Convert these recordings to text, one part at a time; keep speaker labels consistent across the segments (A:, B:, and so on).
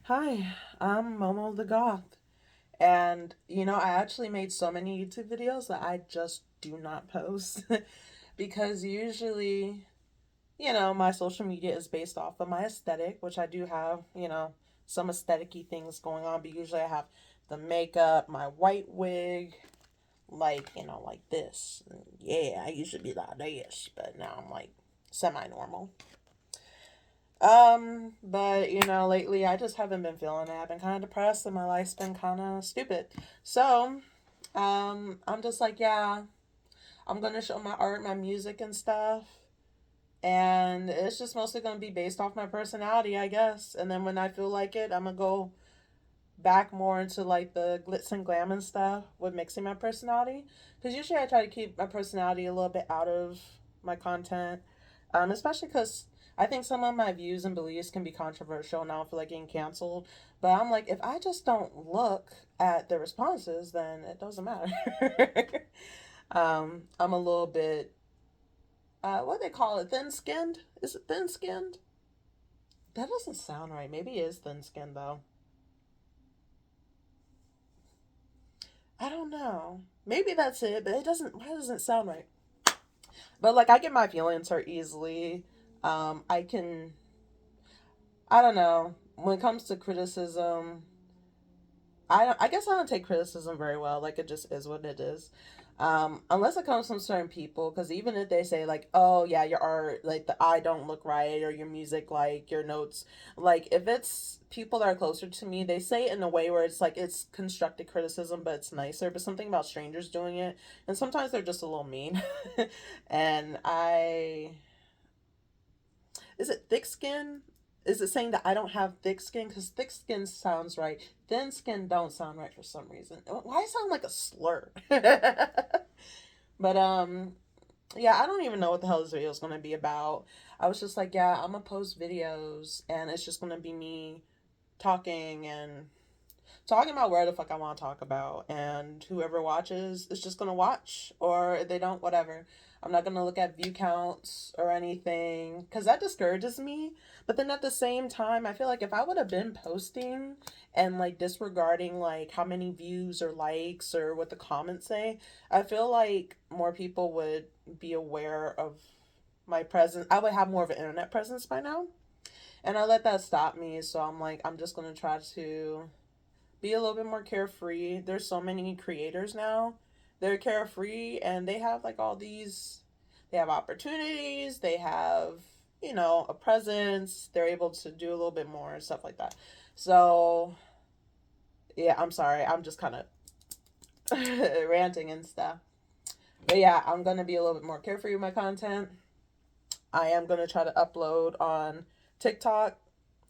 A: Hi, I'm Momo the Goth. And, I actually made so many YouTube videos that I just do not post because usually, my social media is based off of my aesthetic, which I do have, some aesthetic y things going on, but usually I have the makeup, my white wig, like this. Yeah, I used to be like this, but now I'm like semi normal. But lately I just haven't been feeling it. I've been kind of depressed and my life's been kind of stupid. So, I'm just like, yeah, I'm gonna show my art, my music, and stuff. And it's just mostly gonna be based off my personality, I guess. And then when I feel like it, I'm gonna go back more into like the glitz and glam and stuff with mixing my personality. Because usually I try to keep my personality a little bit out of my content, especially because I think some of my views and beliefs can be controversial and I don't feel like getting canceled. But I'm like, if I just don't look at the responses, then it doesn't matter. I'm a little bit, what do they call it? Thin skinned? Is it thin skinned? That doesn't sound right. Maybe it is thin skinned though. I don't know. Maybe that's it, but it doesn't. Why doesn't it sound right? But like, I get my feelings hurt easily. I can. I don't know. When it comes to criticism, I guess I don't take criticism very well. Like it just is what it is. Unless it comes from certain people, because even if they say like, "Oh yeah, your art, like the eye don't look right," or your music, like your notes, like if it's people that are closer to me, they say it in a way where it's like it's constructive criticism, but it's nicer. But something about strangers doing it, and sometimes they're just a little mean. And is it thick skin? Is it saying that I don't have thick skin? Because thick skin sounds right. Thin skin don't sound right for some reason. Why it sound like a slur? But yeah, I don't even know what the hell this video is gonna be about. I was just like, yeah, I'm gonna post videos, and it's just gonna be me talking and talking about where the fuck I want to talk about, and whoever watches is just gonna watch, or if they don't, whatever. I'm not gonna look at view counts or anything because that discourages me. But then at the same time, I feel like if I would have been posting and like disregarding like how many views or likes or what the comments say, I feel like more people would be aware of my presence. I would have more of an internet presence by now. And I let that stop me. So I'm like, I'm just gonna try to be a little bit more carefree. There's so many creators now. They're carefree and they have like all these they have opportunities, they have, a presence, they're able to do a little bit more and stuff like that. So, yeah, I'm sorry. I'm just kind of ranting and stuff. But yeah, I'm going to be a little bit more carefree with my content. I am going to try to upload on TikTok.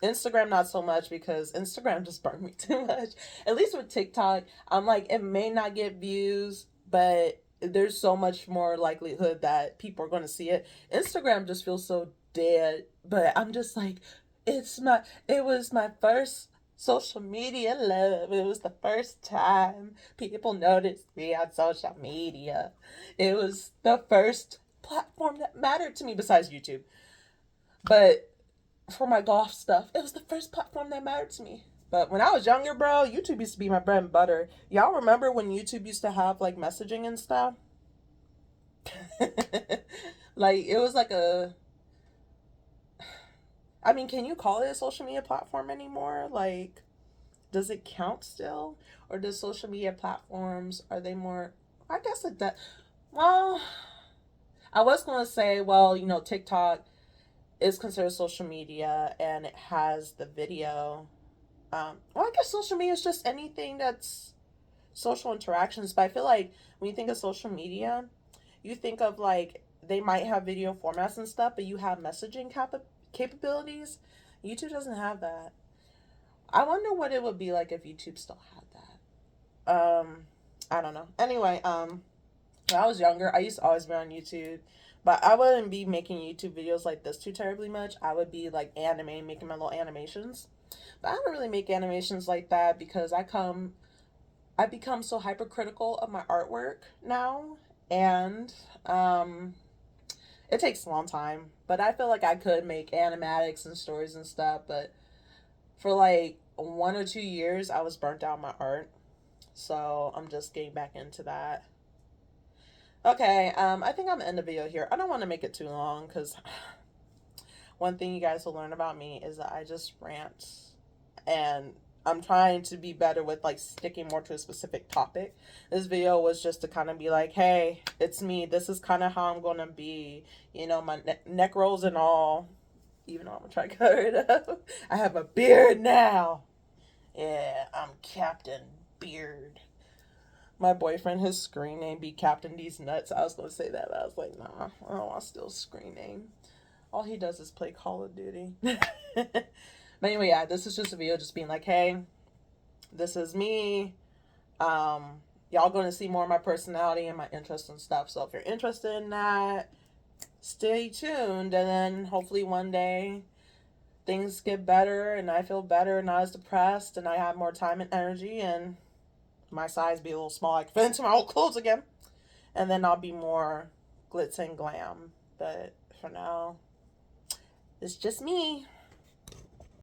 A: Instagram, not so much because Instagram just burned me too much. At least with TikTok, I'm like, it may not get views, but there's so much more likelihood that people are going to see it. Instagram just feels so dead, but I'm just like, it was my first social media love. It was the first time people noticed me on social media. It was the first platform that mattered to me besides YouTube. But for my golf stuff, it was the first platform that mattered to me. But when I was younger, bro, YouTube used to be my bread and butter. Y'all remember when YouTube used to have like messaging and stuff? Like it was like a I mean, can you call it a social media platform anymore? Like does it count still? Or does social media platforms are they more I guess it does. Well, I was going to say, well, TikTok is considered social media and it has the video. Well, I guess social media is just anything that's social interactions. But I feel like when you think of social media, you think of like they might have video formats and stuff, but you have messaging capabilities. YouTube doesn't have that. I wonder what it would be like if YouTube still had that. I don't know. Anyway, when I was younger, I used to always be on YouTube, but I wouldn't be making YouTube videos like this too terribly much. I would be like anime, making my little animations. But I don't really make animations like that because I become so hypercritical of my artwork now, and it takes a long time. But I feel like I could make animatics and stories and stuff, but for like 1 or 2 years, I was burnt out my art. So I'm just getting back into that. Okay, I think I'm gonna end the video here. I don't want to make it too long because one thing you guys will learn about me is that I just rant, and I'm trying to be better with like sticking more to a specific topic. This video was just to kind of be like, hey, it's me. This is kind of how I'm gonna be. You know, my neck rolls and all. Even though I'm gonna try to cover it up, I have a beard now. Yeah, I'm Captain Beard. My boyfriend, his screen name be Captain These Nuts. I was gonna say that, but I was like, nah, I don't want to steal screen name. All he does is play Call of Duty. But anyway, yeah, this is just a video just being like, hey, this is me. Y'all going to see more of my personality and my interests and stuff. So if you're interested in that, stay tuned. And then hopefully one day things get better and I feel better and not as depressed and I have more time and energy and my size be a little small. I can fit into my old clothes again. And then I'll be more glitz and glam. But for now, it's just me.